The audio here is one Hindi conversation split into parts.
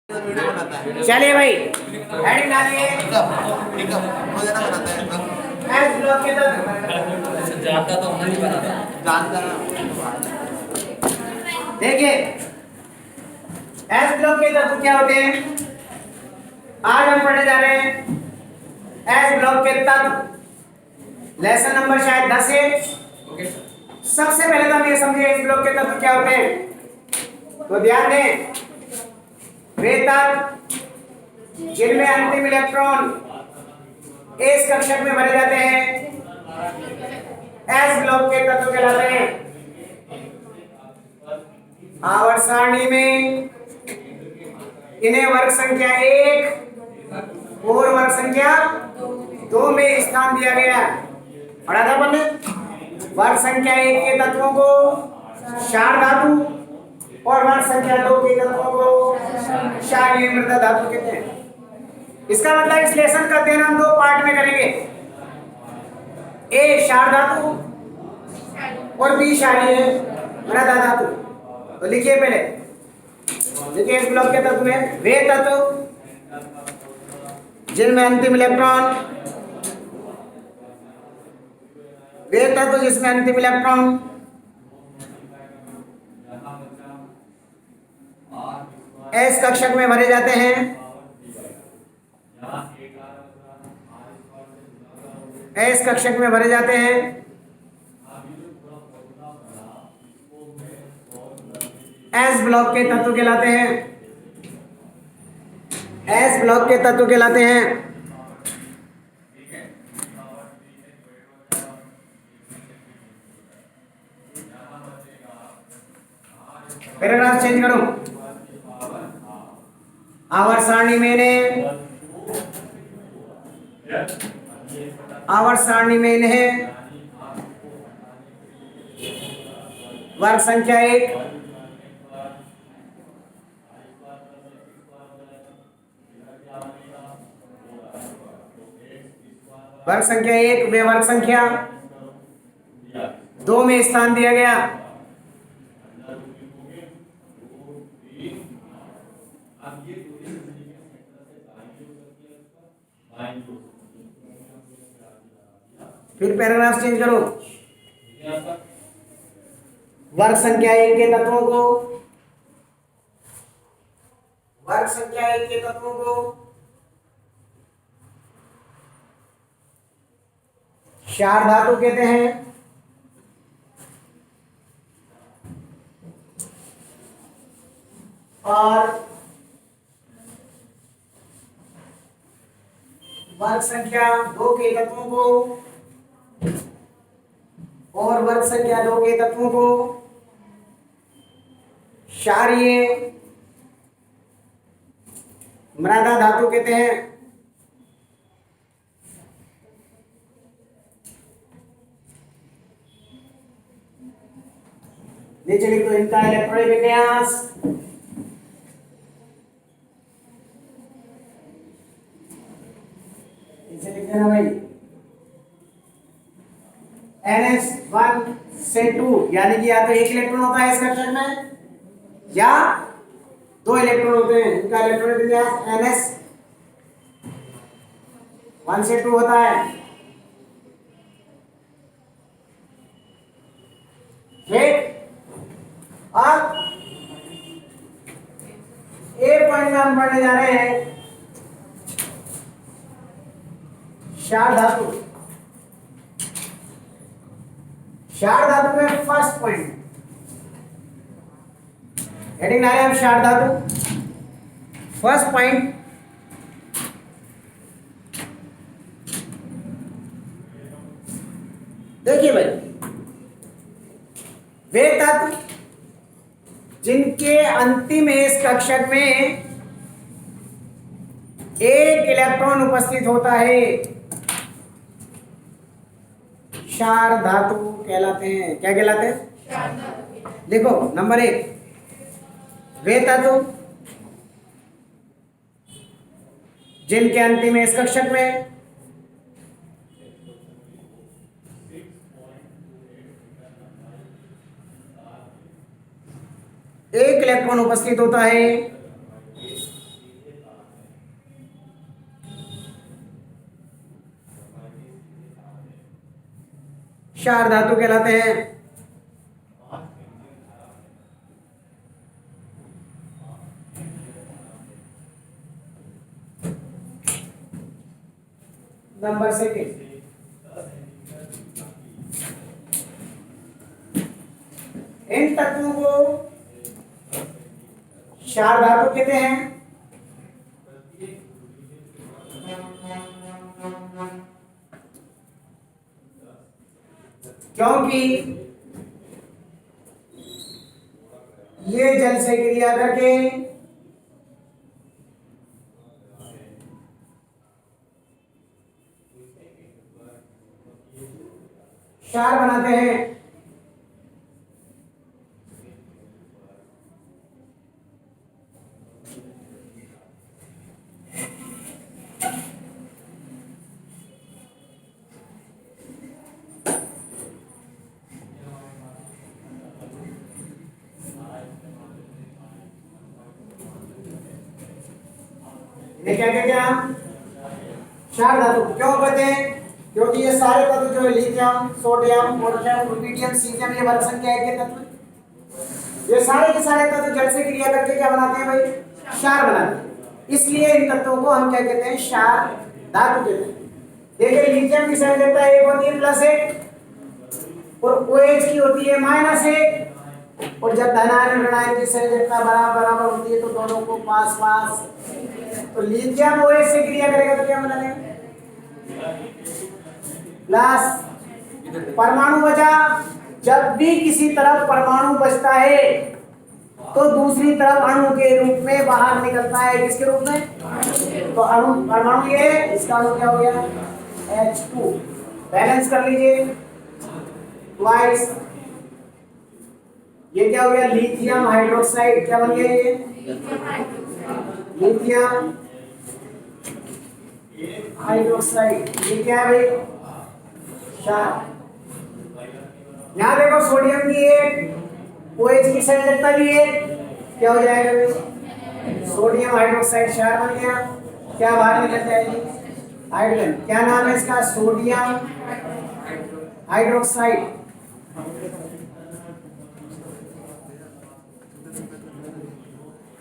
चलिए भाई हेडिंग डालिए। एस ब्लॉक के तत्व जानता तो नहीं बनाता जानता देखिए एस ब्लॉक के तत्व क्या होते हैं। आज हम पढ़ने जा रहे हैं एस ब्लॉक के तत्व। लेसन नंबर शायद 10 है। सबसे पहले तो हम ये समझे एस ब्लॉक के तत्व क्या होते हैं। तो ध्यान दें, वे तत्व जिनमें अंतिम इलेक्ट्रॉन एस कक्षक में भरे जाते हैं एस ब्लॉक के तत्व कहलाते हैं। आवर्त सारणी में इन्हें वर्ग संख्या 1 और वर्ग संख्या 2 में स्थान दिया गया। पढ़ा था अपन ने। वर्ग संख्या 1 के तत्वों को क्षार धातु और वर्ग संख्या 2 के तत्वों को क्षारीय मृदा धातु कहते हैं। इसका मतलब इस लेसन का अध्ययन हम 2 पार्ट में करेंगे। ए क्षार धातु और बी क्षारीय मृदा धातु। तो लिखिए पहले, देखिए इस ब्लॉक के तत्व में वे तत्व जिनमें अंतिम इलेक्ट्रॉन जिसमें अंतिम इलेक्ट्रॉन एस कक्षक में भरे जाते हैं एस कक्षक में भरे जाते हैं एस ब्लॉक के तत्व कहलाते हैं। एस ब्लॉक के तत्व कहलाते हैं। पैराग्राफ चेंज करो। आवर्त सारणी में इन्हें वर्ग संख्या 1 वर्ग संख्या 1 वे वर्ग संख्या 2 में स्थान दिया गया। फिर पैराग्राफ चेंज करो। वर्ग संख्या 1 के तत्वों को क्षार धातु कहते हैं और वर्ग संख्या 2 के तत्वों को क्षारीय मृदा धातु कहते हैं। नीचे लिख दो इनका इलेक्ट्रॉनिक विन्यास। इसे लिख देना भाई NS1 से 2, यानी कि या तो 1 इलेक्ट्रॉन होता है इस कक्षक में या 2 इलेक्ट्रॉन होते हैं। इनका इलेक्ट्रॉनिक विन्यास NS1 से 2 होता है। ठीक, अब ए पॉइंट में हम पढ़ने जा रहे हैं क्षार धातु। क्षार धातु में फर्स्ट पॉइंट हेडिंग डाले हम क्षार धातु। फर्स्ट पॉइंट देखिए भाई, वे तत्व जिनके अंतिम एस कक्षक में 1 इलेक्ट्रॉन उपस्थित होता है क्षार धातु कहलाते हैं। क्या कहलाते हैं? देखो नंबर 1, वे तत्व जिनके अंतिम एस कक्षक में एक इलेक्ट्रॉन उपस्थित होता है क्षार धातु कहलाते हैं। नंबर सेकेंड, इन तत्वों को क्षार धातु कहते हैं। क्योंकि ये जल से क्रिया करके क्षार बनाते हैं। ये क्या कहते हैं हम? क्षार धातु। क्यों कहते हैं? क्योंकि ये सारे तत्व जो है lithium, sodium, potassium, rubidium, caesium, ये वर्ग संख्या एक के तत्व, ये सारे के सारे तत्व जल से क्रिया करके क्या बनाते हैं भाई? क्षार बनाते हैं। इसलिए इन तत्वों को हम क्या कहते हैं? क्षार धातु कहते हैं। देखिए लिथियम की संयोजकता 1 होती है +1 और OH की होती है -1, और जब धनायन ऋणायन की संयोजकता बराबर होती है तो दोनों को पास पास, तो लिथियम OH से क्रिया करेगा तो क्या बनेगा? प्लस परमाणु बचा। जब भी किसी तरफ परमाणु बचता है तो दूसरी तरफ अणु के रूप में बाहर निकलता है। किसके रूप में? तो अणु, परमाणु ये, इसका अणु क्या हो गया? H2। बैलेंस कर लीजिए, ट्वाइस। ये क्या हो गया? Lithium hydroxide. क्या बन गया ये? Lithium hydroxide. ये क्या है भाई? क्षार। यहां देखो सोडियम की एक, OH की संयोजकता भी है, क्या हो जाएगा भाई? सोडियम हाइड्रोक्साइड क्षार बन गया। क्या बाहर निकल जाएगी? हाइड्रोजन। क्या नाम है इसका? Sodium hydroxide.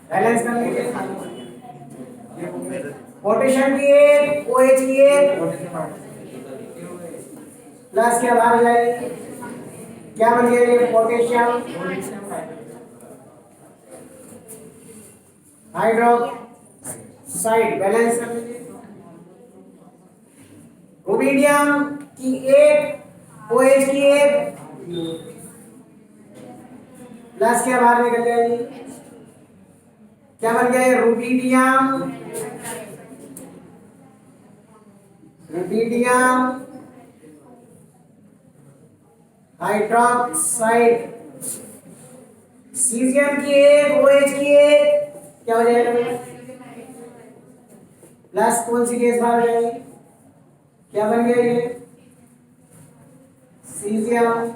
बैलेंस कर लीजिए। पोटेशियम की एक, OH की एक, प्लस क्या बाहर जाएगी? क्या बन गया ये? Potassium hydroxide. बैलेंस कर लीजिए। रुबिडियम की एक, OH की एक, प्लस क्या बाहर निकल जाएगी? क्या बन गया ये? Rubidium hydroxide. सीजियम की एक, OH की एक, क्या हो जाएगा? प्लस कौन सी गैस बाहर जाएगी? क्या बन गया ये? Caesium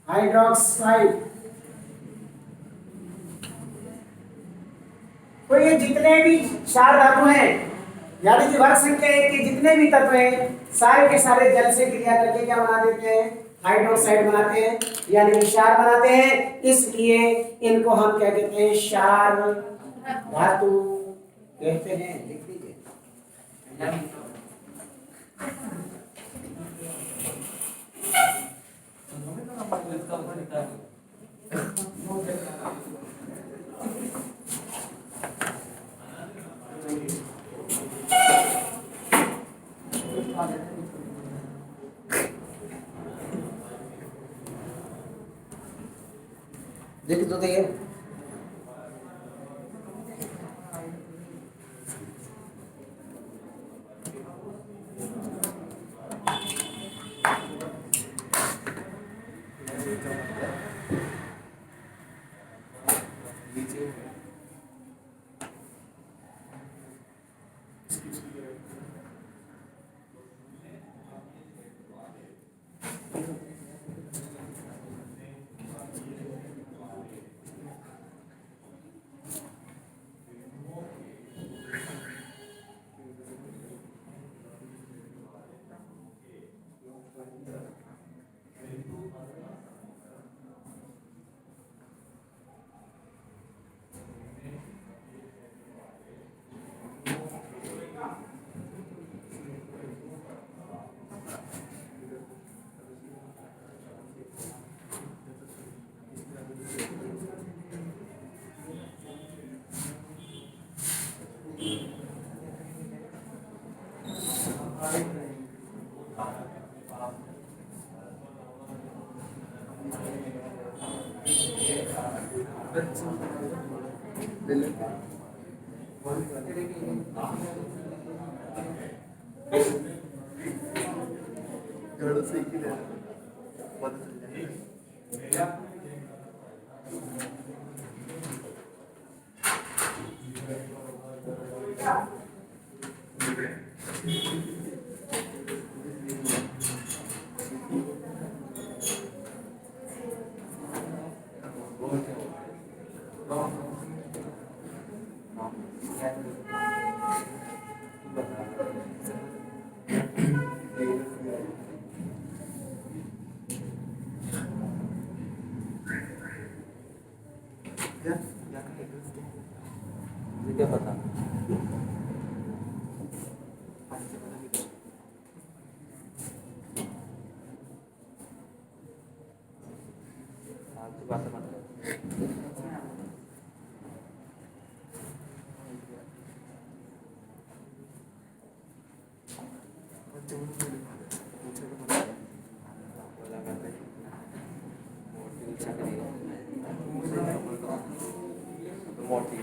hydroxide. तो ये जितने भी क्षार धातु हैं, यानी कि वर्ग संख्या 1 के जितने भी तत्व हैं, सारे के सारे जल से क्रिया करके क्या बना देते हैं? हाइड्रोक्साइड बनाते हैं, यानी कि क्षार बनाते हैं। इसलिए इनको हम क्या कहते हैं? क्षार धातु कहते हैं। लिख लीजिए। लिख तो दिए। क्या पता आपकी बात मत मोटी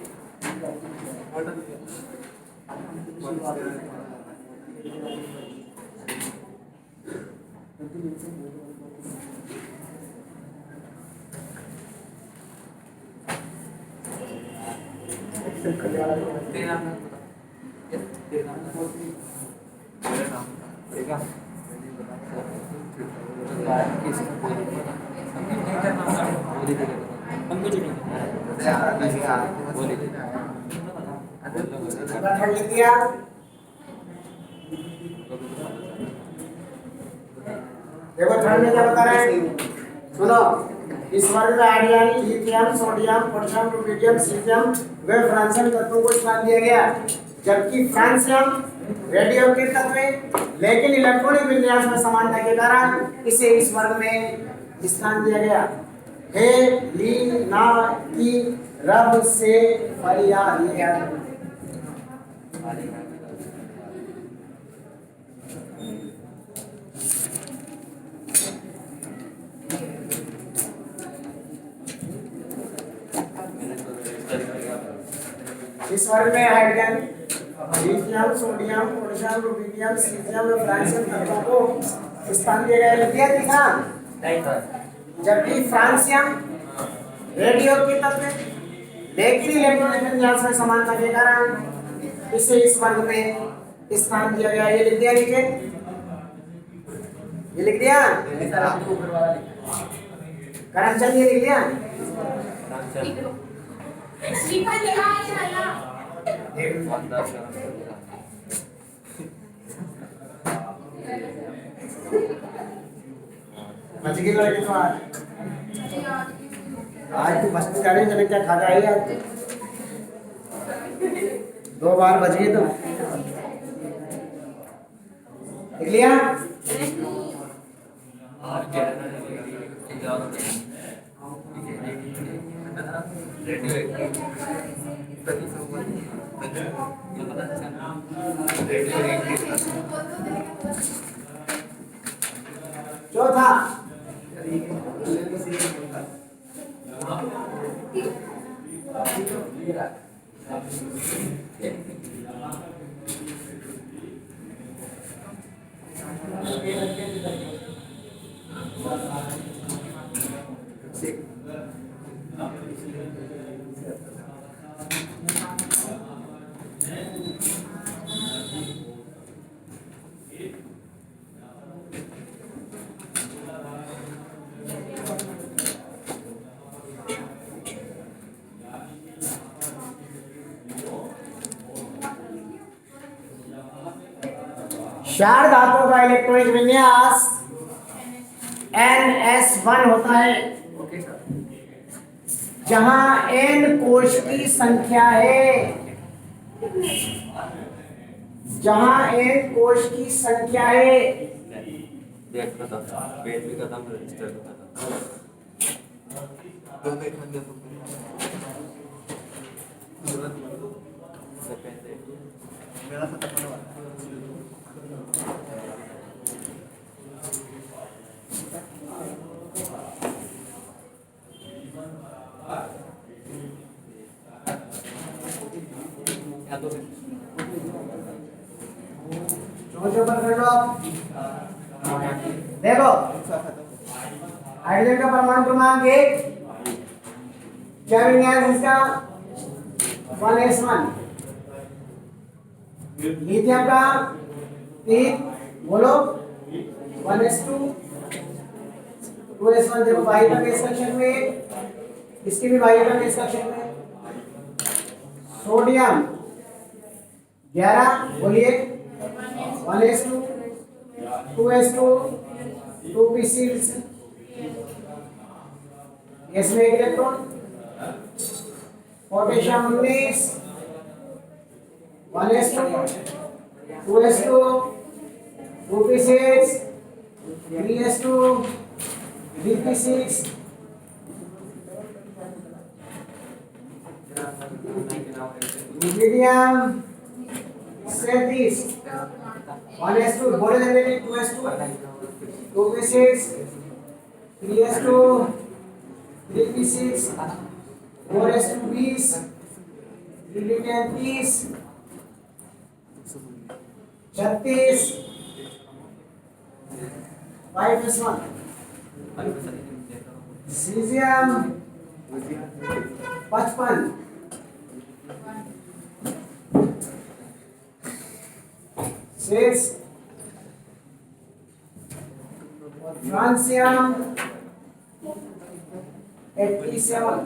थर्ड लिख दिया। देखो थर्ड में क्या बता रहे हैं, सुनो। इस वर्ग में iron, lithium, sodium, potassium, rubidium, caesium व फ्रांसियम तत्वों को स्थान दिया गया, जबकि फ्रांसियम रेडियोएक्टिव तत्व है, लेकिन इलेक्ट्रॉनिक विन्यास में समानता के कारण इसे इस वर्ग में स्थान दिया गया। हे ली ना की रब से फरियाद ये याद रखो। इस वर्ग में hydrogen, lithium, sodium, potassium, rubidium, caesium व फ्रांसियम तत्वों को स्थान दिया गया। लिख दिया था। जबकि फ्रांसियम रेडियोएक्टिव तत्व है, लेकिन इलेक्ट्रॉनिक विन्यास में समानता के कारण इसे इस वर्ग में स्थान दिया गया। ये लिख दिया नीचे, ये लिख दिया। करमचंद ये लिख दिया। बच गई लड़की तो आज तू मस्ती कर रही है, क्या खा रही है आज? 2 बार बच गई तो लिख लिया। चौथा क्षार धातुओं का इलेक्ट्रॉनिक विन्यास NS1 होता है, जहां N कोश की संख्या है, जहां N कोश की संख्या है। बेट भी खत्म, रजिस्टर खत्म। चौथे पर कर लो आप। देखो हाइड्रोजन का परमाणु क्रमांक 1, क्या विन्यास इसका 1s1। लिथियम का 3, बोलो 1s2 2s1। देखो बाह्यता के इस कक्षक में, इसकी भी बाह्यता के इस कक्षक में। सोडियम 11, बोलिए 1s2 2s2 2p6, इसमें एक electron. Potassium 19 1s2 2s2 2p6 3s2 3p6। Medium 37 1s2, बोले देंगे 2s2 2p6 3s2 3p6 4s2 20 3p10 30 36 5s1। Caesium 55 6 francium 87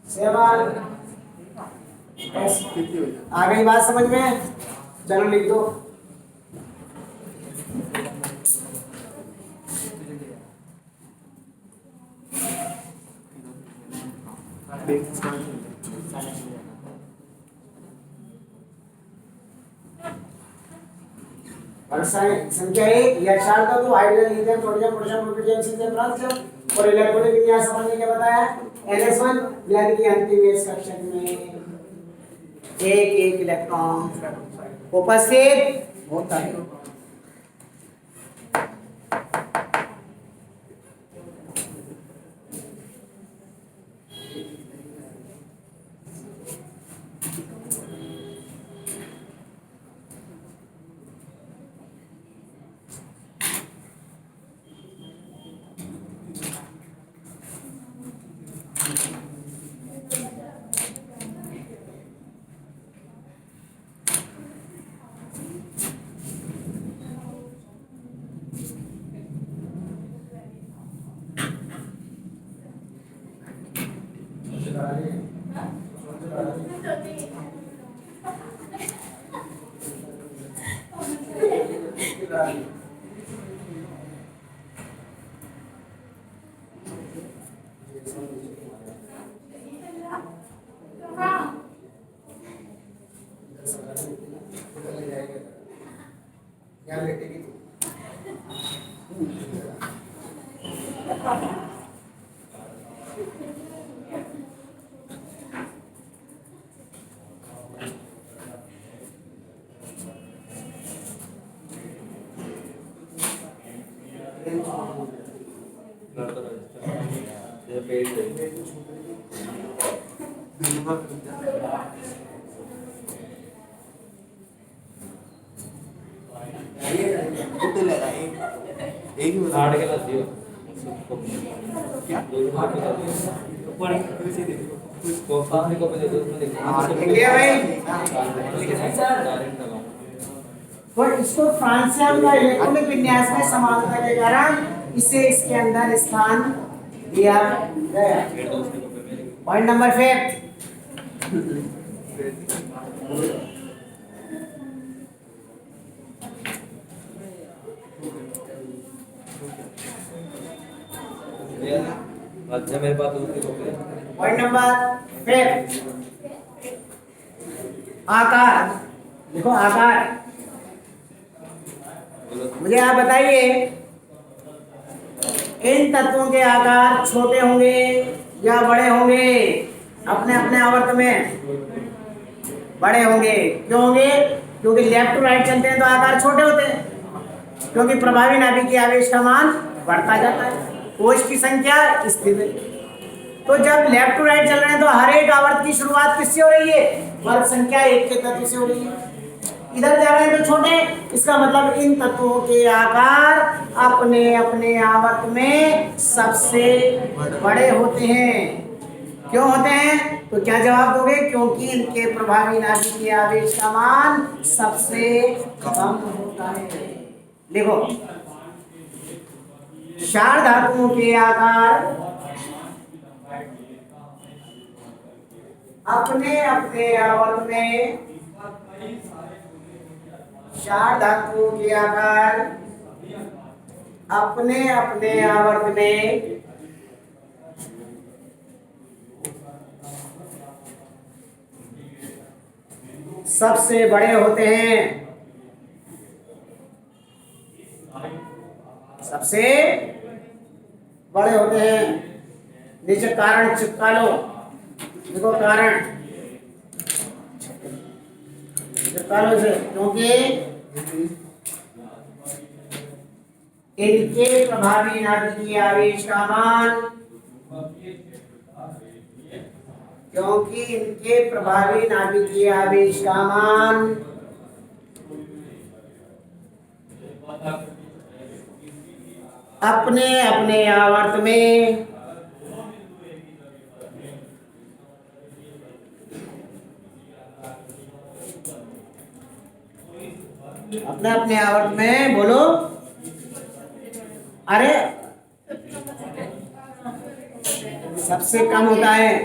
7 आ गई बात समझ में? चलो लिख दो। संख्या 1 या 4 का तो hydrogen lithium sodium potassium protium caesium francium और इलेक्ट्रॉनिक विन्यास समझने के बताया NS1, यानी कि अंतिम इस कक्षक में एक इलेक्ट्रॉन उपस्थित होता है। तो इसको फ्रांसियम का इलेक्ट्रॉनिक विन्यास में समानता के कारण इसे इसके अंदर स्थान दिया गया। पॉइंट नंबर 5 मेरे पास दूसरी कॉपी। पॉइंट नंबर 5 आकार। देखो आकार, मुझे आप बताइए इन तत्वों के आकार छोटे होंगे या बड़े होंगे? अपने अपने आवर्त में बड़े होंगे। क्यों होंगे? क्योंकि लेफ्ट टू राइट चलते हैं तो आकार छोटे होते हैं, क्योंकि प्रभावी नाभिक की आवेश का मान बढ़ता जाता है, कोश की संख्या स्थिर है। तो जब लेफ्ट टू राइट चल रहे हैं तो हर एक आवर्त की शुरुआत किससे हो रही है? वर्ग संख्या 1 के तत्व से हो रही है। इधर जा रहे हैं तो छोटे, इसका मतलब इन तत्वों के आकार अपने अपने आवर्त में सबसे बड़े होते हैं। क्यों होते हैं? तो क्या जवाब दोगे? क्योंकि इनके प्रभावी नाभिकीय आवेश का मान सबसे कम होता है। देखो, क्षार धातुओं के आकार अपने अपने आवर्त में, क्षार धातुओं के आकार अपने अपने आवर्त में सबसे बड़े होते हैं। सबसे बड़े होते हैं। नीचे कारण चिपका लो। देखो कारण चिपका लो इसे, क्योंकि इनके प्रभावी नाभिकीय आवेश का मान, क्योंकि इनके प्रभावी नाभिकीय आवेश का मान अपने अपने आवर्त में अपने अपने आवर्त में, बोलो, अरे सबसे कम होता है।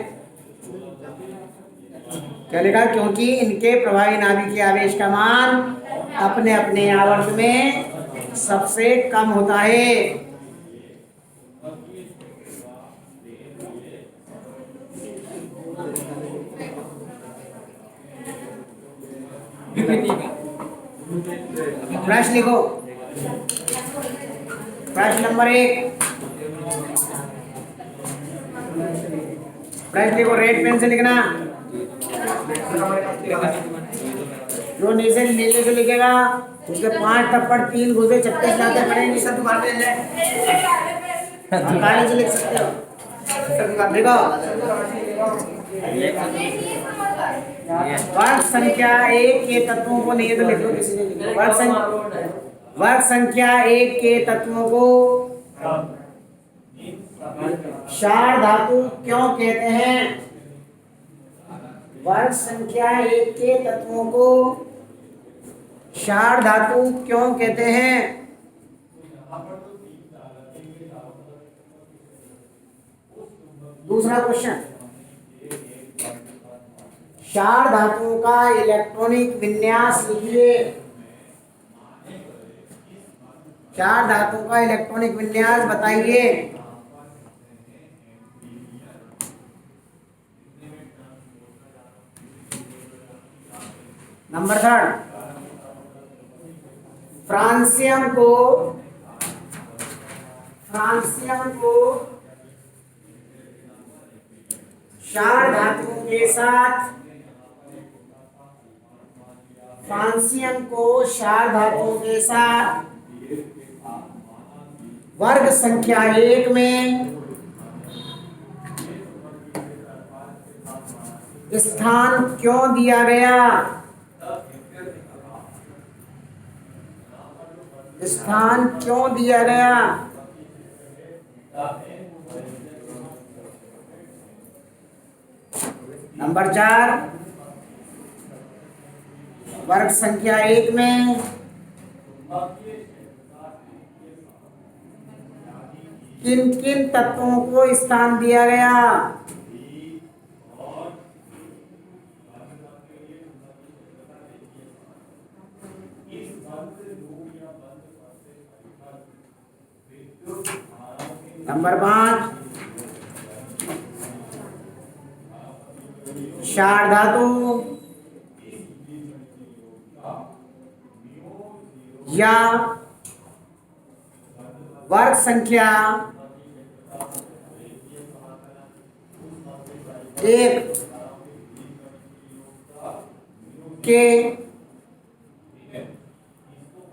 क्या लिखा? क्योंकि इनके प्रभावी नाभिकीय आवेश का मान अपने अपने आवर्त में सबसे कम होता है। प्रश्न लिखो। प्रश्न नंबर 1, प्रश्न लिखो, रेड पेन से लिखना। जो नीचे नीले से लिखेगा उसके 5 थप्पड़ 3 घुसे 36 लाते पड़ेंगे। सब दुकान पे ले, काले से लिख सकते हो। देखो, वर्ग संख्या 1 के तत्वों को, नहीं तो लिख लो किसी ने लिखा। वर्ग संख्या 1 के तत्वों को क्षार धातु क्यों कहते हैं? वर्ग संख्या 1 के तत्वों को क्षार धातु क्यों कहते हैं? दूसरा क्वेश्चन, क्षार धातुओं का इलेक्ट्रॉनिक विन्यास लिखिए। क्षार धातुओं का इलेक्ट्रॉनिक विन्यास बताइए। नंबर 3, फ्रांसियम को क्षार धातुओं के साथ, फ्रांसियम को क्षार धातुओं के साथ वर्ग संख्या 1 में स्थान क्यों दिया गया? स्थान क्यों दिया गया? नंबर 4, वर्ग संख्या 1 में किन किन तत्वों को स्थान दिया गया? नंबर 5, क्षार धातु या वर्ग संख्या 1 के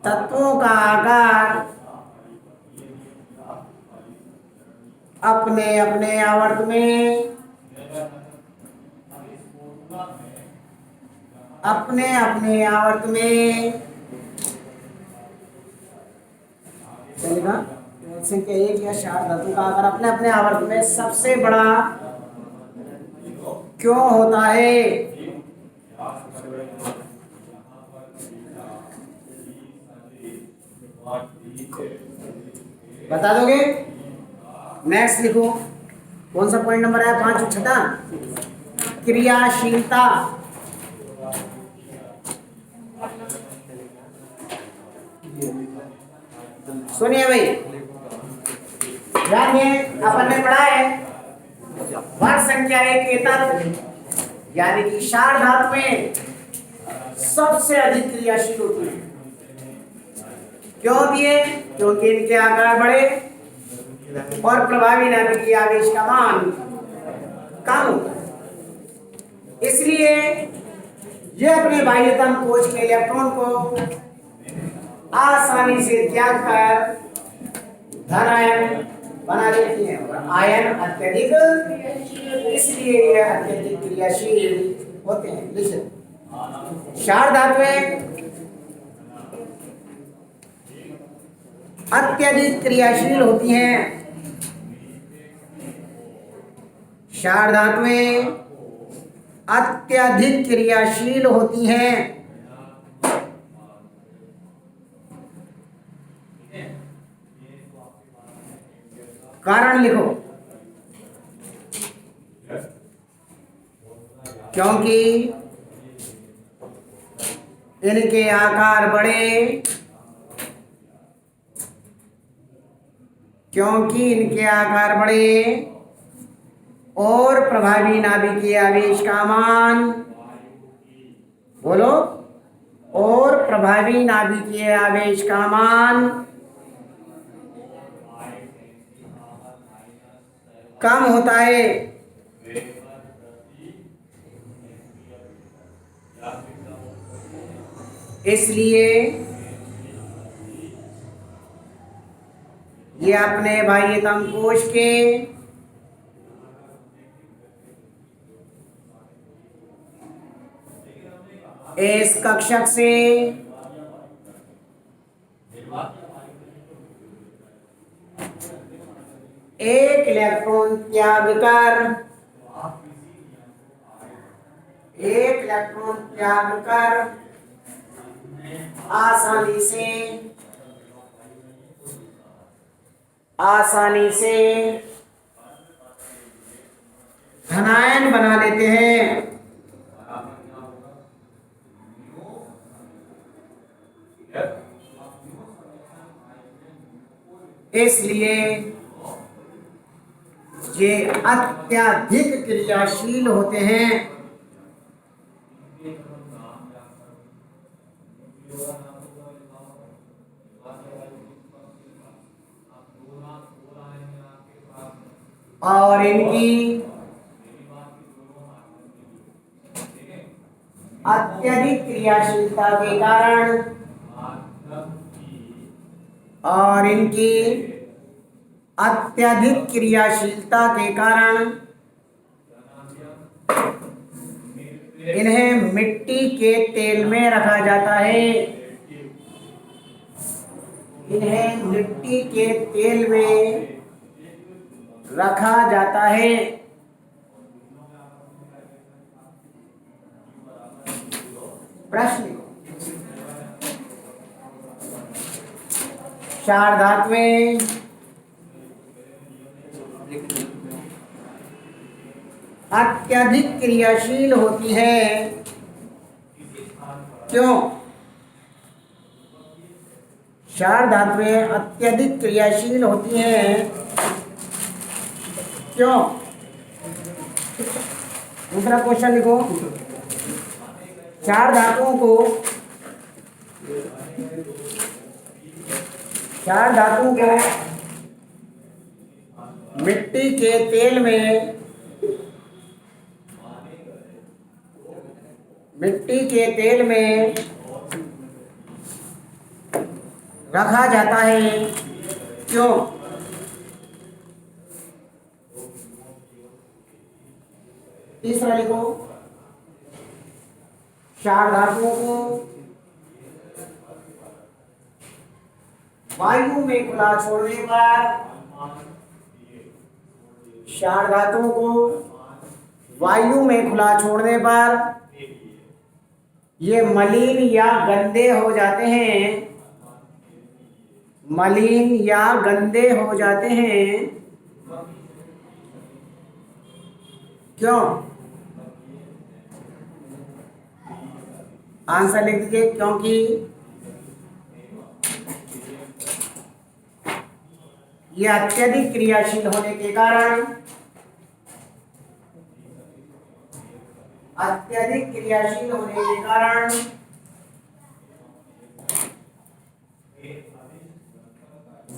तत्वों का आकार अपने अपने आवर्त में अपने अपने आवर्त में चलेगा। संख्या एक या चार धातु का आकार अपने अपने आवर्त में सबसे बड़ा क्यों होता है? बता दोगे? नेक्स्ट लिखो। कौन सा पॉइंट नंबर है? 5 और 6 क्रियाशीलता। सुनिए भाई, ध्यान में अपन ने पढ़ा है वर्ग संख्या एक के तत्व यानी कि क्षार धातु में सबसे अधिक क्रियाशील होती है। क्यों होती है? क्योंकि इनके आकार बड़े और प्रभावी नाभिकीय आवेश का मान कम होता है। इसलिए ये अपने बाह्यतम कोश के इलेक्ट्रॉन को आसानी से त्याग कर धन आयन बना देती हैं और आयन अत्यधिक, इसलिए ये अत्यधिक क्रियाशील होते हैं। लिखिए, क्षार धातुएं अत्यधिक क्रियाशील होती हैं। क्षार धातुएं अत्यधिक क्रियाशील होती हैं। कारण लिखो। क्योंकि इनके आकार बड़े, क्योंकि इनके आकार बड़े और प्रभावी नाभिकीय आवेश का मान, बोलो, और प्रभावी नाभिकीय आवेश का मान कम होता है। इसलिए ये अपने बाह्यतम कोश के इस कक्षक से एक इलेक्ट्रॉन त्याग कर आसानी से धनायन बना लेते हैं। इसलिए ये अत्यधिक क्रियाशील होते हैं। और इनकी अत्यधिक क्रियाशीलता के कारण इन्हें मिट्टी के तेल में रखा जाता है। इन्हें मिट्टी के तेल में रखा जाता है। प्रश्न, क्षार धातुएं अत्यधिक क्रियाशील होती है। क्यों? क्षार धातुएं अत्यधिक क्रियाशील होती हैं। क्यों? दूसरा क्वेश्चन लिखो। क्षार धातुओं को मिट्टी के तेल में रखा जाता है। क्यों? तीसरा लिखो, क्षार धातुओं को वायु में खुला छोड़ने पर, क्षार धातुओं को वायु में खुला छोड़ने पर ये मलिन या गंदे हो जाते हैं, मलिन या गंदे हो जाते हैं। क्यों? आंसर लिख दीजिए, क्योंकि ये अत्यधिक क्रियाशील होने के कारण, अत्यधिक क्रियाशील होने के कारण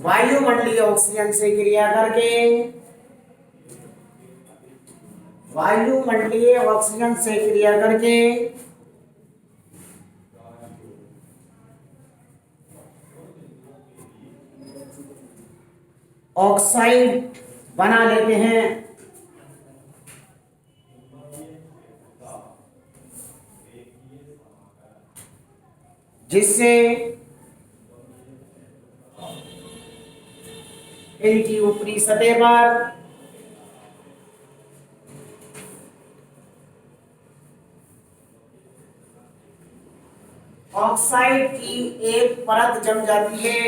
वायुमंडलीय ऑक्सीजन से क्रिया करके, वायुमंडलीय ऑक्सीजन से क्रिया करके ऑक्साइड बना लेते हैं। जिससे इनकी ऊपरी सतह पर ऑक्साइड की एक परत जम जाती है,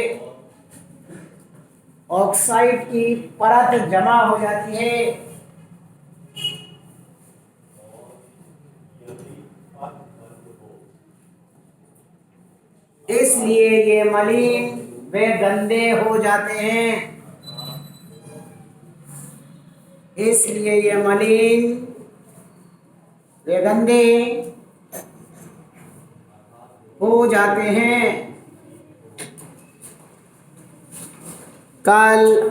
ऑक्साइड की परत जमा हो जाती है। इसलिए ये मलिन वे गंदे हो जाते हैं, इसलिए ये मलिन वे गंदे हो जाते हैं। कल